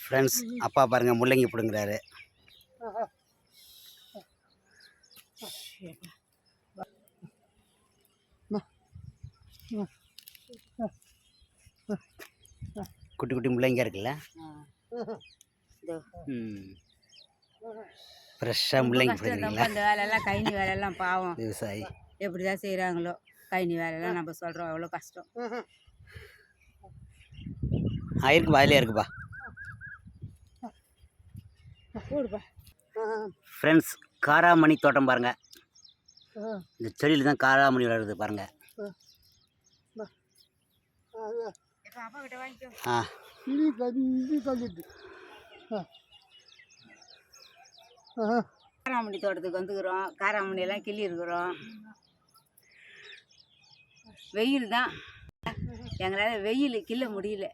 Friends, அப்பா பாருங்க முள்ளங்கி பிடுங்குறாரு. குட்டி குட்டி முள்ளங்கியா இருக்குல்ல. ஃப்ரெஷ்ஷாக முள்ளங்கி பிடுங்குறீங்களா? இந்த வேலையெல்லாம் கைனி வேலையெல்லாம் பாவம் விவசாயி எப்படி தான் செய்கிறாங்களோ. கைனி வேலையெல்லாம் நம்ம சொல்கிறோம் அவ்வளோ கஷ்டம். இருக்கு வாயிலே இருக்குப்பா. போடுப்பா. ஃப்ரெண்ட்ஸ், காராமணி தோட்டம் பாருங்க. இந்த செடியில் தான் காராமணி வளருது பாருங்க. காராமணி தோட்டத்துக்கு வந்துக்கிறோம். காராமணியெல்லாம் கிள்ளி இருக்கிறோம். வெயில் தான், எங்களால் வெயில் கிள்ள முடியல.